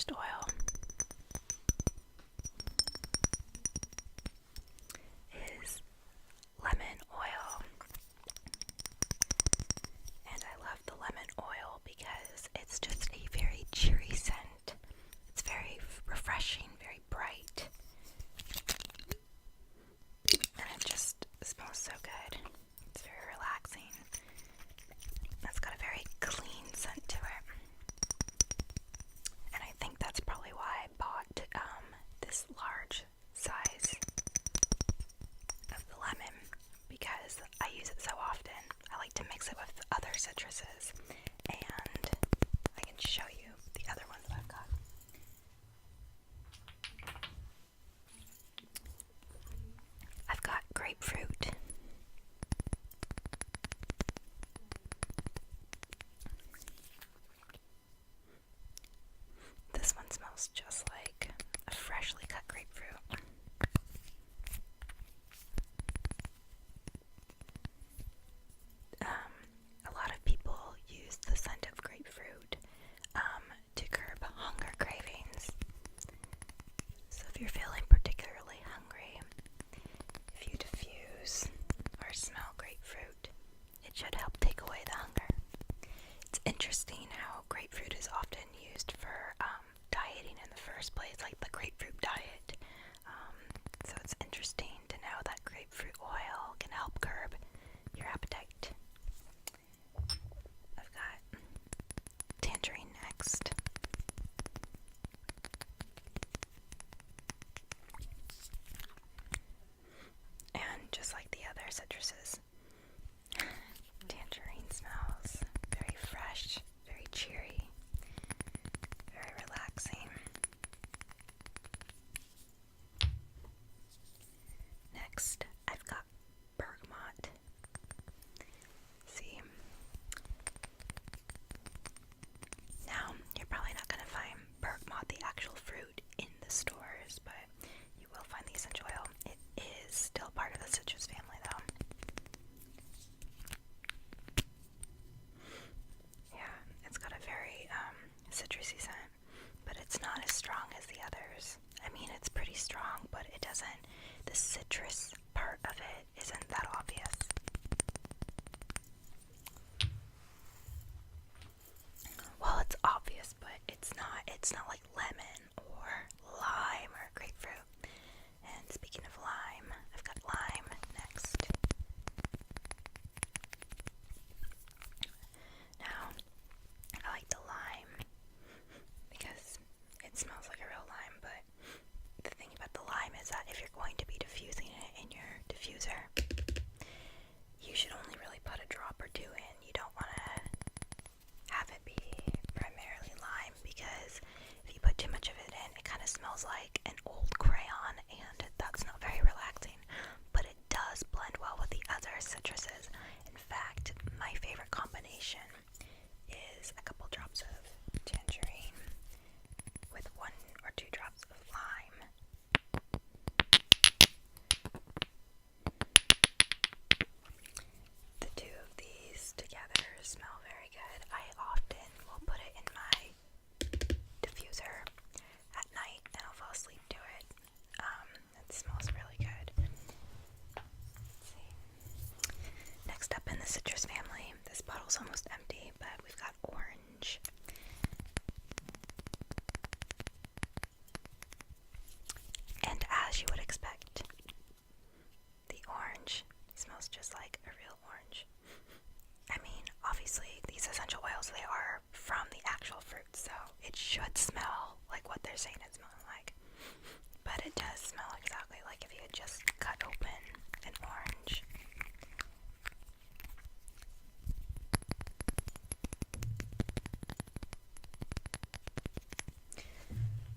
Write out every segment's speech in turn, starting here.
first oil is lemon oil. And I love the lemon oil because it's just a very cheery scent. It's very refreshing, very bright. And it just smells so good. It's very relaxing. It's got a very clean scent to it. And I think that's probably why I bought this large size of the lemon, because I use it so often. I like to mix it with other citruses, and I can show you the other ones that I've got. I've got grapefruit. This one smells just like a freshly cut grapefruit. A lot of people use the scent of grapefruit to curb hunger cravings. So if you're feeling particularly hungry, if you diffuse or smell grapefruit, it should help take away the hunger. It's interesting how grapefruit is often used for dieting in the first place, like the grapefruit diet. So it's interesting to know that grapefruit oil can help curb your appetite. I've got tangerine next. And just like the other citruses, tangerine smells very fresh, very cheery, very relaxing. Next, I've got bergamot. See? Now, you're probably not going to find bergamot, the actual fruit, in the stores, but you will find the essential oil. It is still part of the citrus family, though. Yeah, it's got a very citrusy scent, but it's not as strong as the others. I mean, it's pretty strong, but it doesn't, the citrus part of it isn't that obvious. Well, it's obvious, but it's not like lemon or lime or grapefruit. And speaking of lime, I've got lime next. Now, I like the lime because it smells like a real lime, but the thing about the lime is that if you're going to be diffusing it in your diffuser, you should only really put a drop or two in. You don't want to have it be primarily lime, because if you put too much of it in, it kind of smells like an old crayon, and that's not very relaxing. But it does blend well with the other citruses. In fact, my favorite combination is a couple drops of tangerine with 1 or 2 drops of lime. The two of these together smell very good. I often will put it in my diffuser at night and I'll fall asleep to it. It smells really good. Let's see. Next up in the citrus family, this bottle's almost empty, but we've got orange. And as you would expect, the orange smells just like a real orange. I mean, obviously, these essential oils, they are from the actual fruit, so it should smell like what they're saying it smells like. But it does smell exactly like if you had just cut open an orange.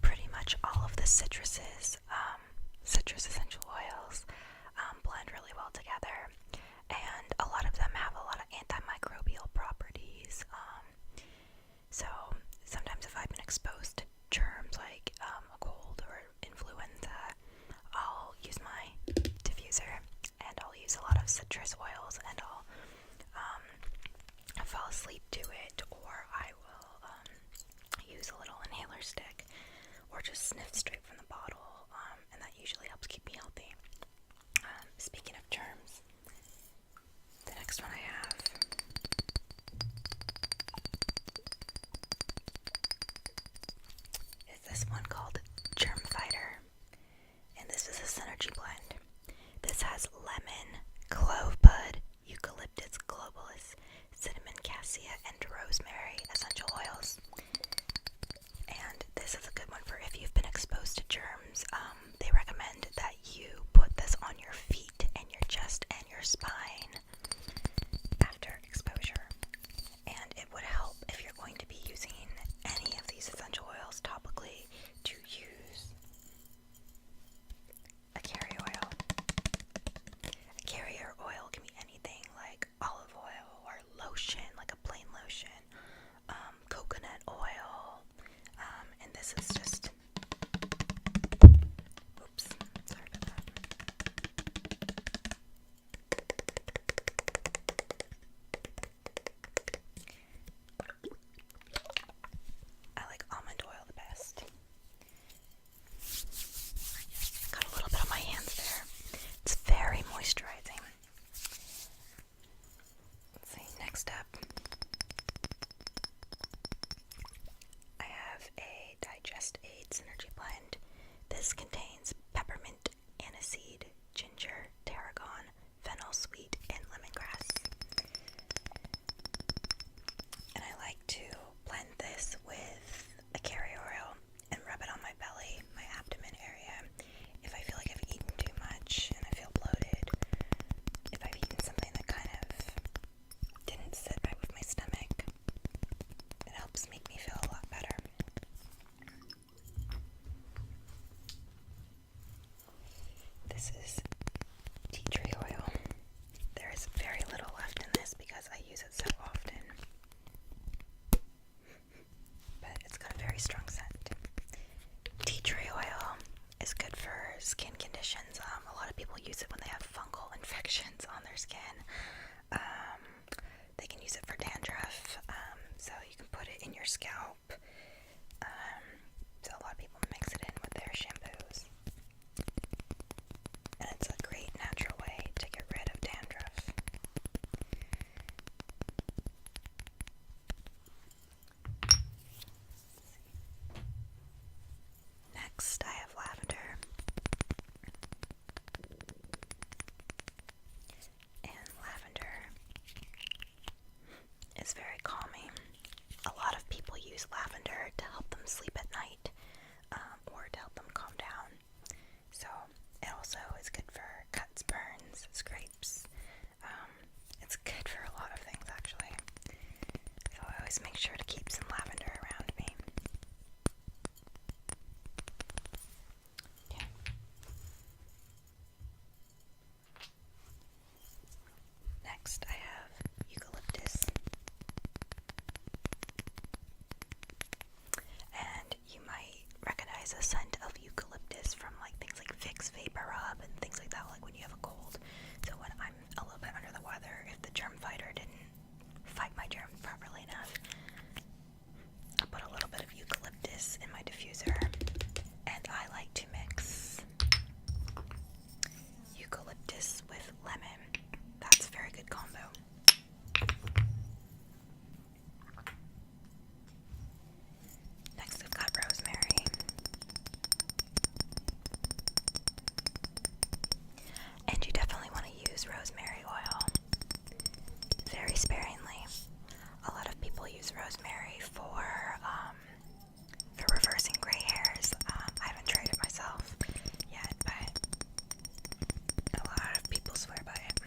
Pretty much all of the citruses, citrus essential oils, blend really well together, and a lot of them have a lot of antimicrobial properties. So sometimes if I've been exposed to germs like a cold or influenza, I'll use my diffuser and I'll use a lot of citrus oils, and I'll fall asleep to it, or I will use a little inhaler stick or just sniff straight from the bottle, and that usually helps keep me healthy. Speaking of germs, the next one I have is this one called Germ Fighter, and this is a synergy blend. This has lemon, clove bud, eucalyptus globulus, cinnamon cassia, and rosemary essential oils. And this is a good one for if you've been exposed to germs. They recommend that you put this on your feet and your chest and your spine after exposure. And it would help if you're going to be using any of these essential oils topically to use a carrier oil. A carrier oil can be anything like olive oil or lotion, like a plain lotion, coconut oil, and this is just, oops, sorry about that. I like almond oil the best. Got a little bit on my hands there. It's very moisturizing. Let's see, next up, I have a Digest Aid Synergy Blend. This contains peppermint, aniseed, ginger, tarragon, fennel sweet, and lemongrass. And I like to blend this with a carrier oil and rub it on my belly, my abdomen area. If I feel like I've eaten too much and I feel bloated, if I've eaten something that kind of didn't sit right with my stomach, it helps make me feel a lot better. This is tea tree oil. There is very little left in this because I use it so often, but it's got a very strong scent. Tea tree oil is good for skin conditions. A lot of people use it when they have fungal infections on their skin. They can use it for dandruff, so you can put it in your scalp. So a lot of people mix it in with their shampoos. And it's a great natural way to get rid of dandruff. Next, I have lavender. And lavender is very calming. A lot of people use lavender to help them sleep at night, or to help them calm down. So it also is good for cuts, burns, scrapes. It's good for a lot of things, actually. So I always make sure to keep some lavender around me. Yeah. Next, I have eucalyptus. And you might recognize the scent of eucalyptus from like things like Vicks Vapor Rub and things like that, like when you have a cold. So when I'm a little bit under the weather, if the germ fighter didn't fight my germs properly enough, I'll put a little bit of eucalyptus in my diffuser. And I like to mix eucalyptus with lemon. That's a very good combo. Next, we've got rosemary. And you definitely want to use rosemary oil very sparingly. A lot of people use rosemary for reversing gray hairs. I haven't tried it myself yet, but a lot of people swear by it.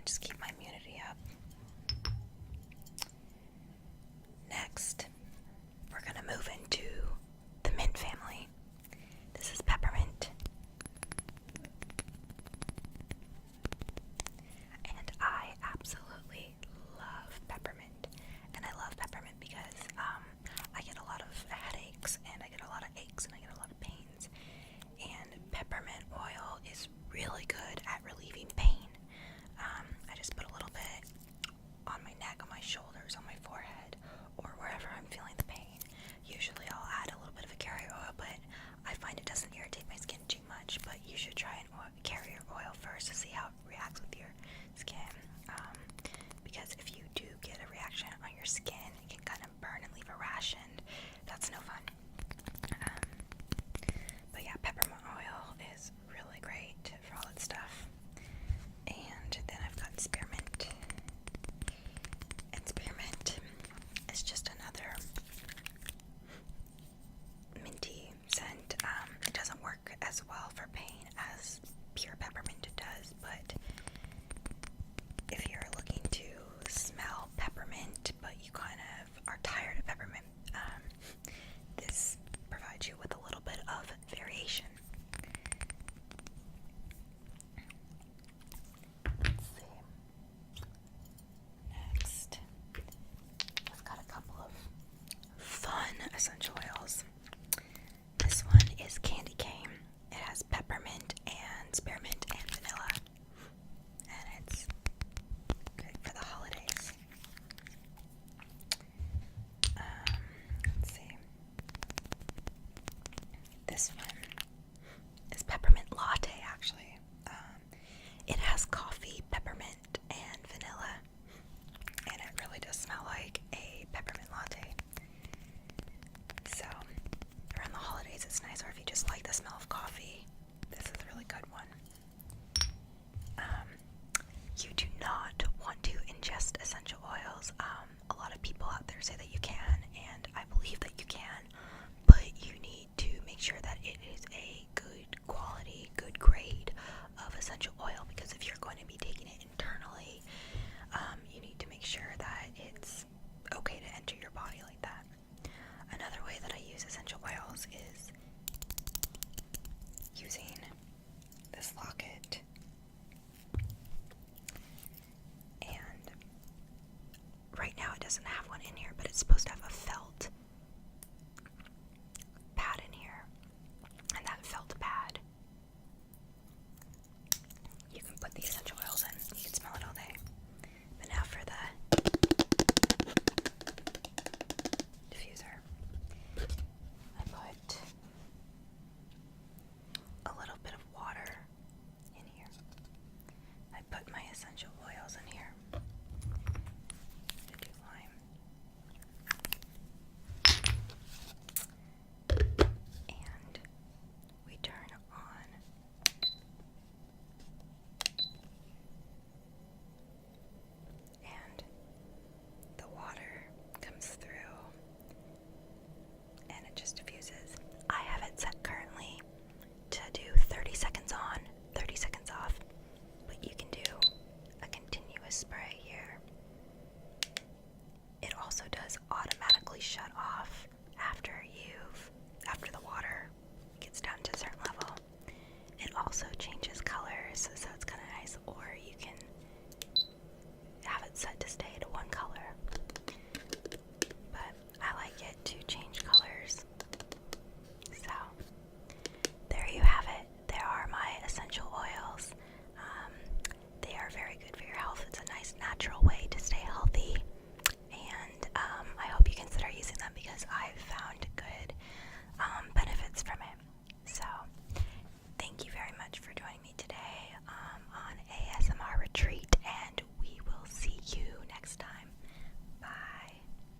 just keep my immunity up. Next, we're gonna move into the mint family. This is peppermint. And I absolutely love peppermint. And I love peppermint because I get a lot of headaches and I get a lot of aches and I get a lot of pains. And peppermint oil is really good at relieving pain. I just put a little bit on my neck, on my shoulders, on my forehead, or wherever I'm feeling the pain. Usually I'll add a little bit of a carrier oil, but I find it doesn't irritate my skin too much. But you should try an carrier oil first to see how it reacts with your skin. Because if you do get a reaction on your skin, it can kind of burn and leave a rash, and that's no fun. But yeah, peppermint oil is really great for all that stuff. And then I've got spearmint. And spearmint is just another minty scent. It doesn't work as well for pain as pure peppermint does, but if you're looking to smell peppermint, but you kind of are tired of peppermint, this provides you with a little bit of variation. Let's see. Next, I've got a couple of fun essential oils. This one is candy cane. It has peppermint and spearmint and vanilla, and it's great for the holidays. Let's see. This one is peppermint latte, actually. It has coffee, peppermint, and vanilla, and it really does smell like a peppermint latte. So, around the holidays it's nice, or if you just like the smell of coffee, this is a really good one. You do not want to ingest essential oils. A lot of people out there say that you can, and I believe that you can, but you need to make sure that it is a good quality, good grade of essential oil, because if you're going to be taking it internally, you need to make sure that it's okay to enter your body like that. Another way that I use essential oils is using this locket, and right now it doesn't have one in here, but it's supposed to have a felt pad in here, and that felt pad, you can put the essential oils in. You can smell it all day. But now for the diffuser, I put a little bit of water in here. I put my essential oils in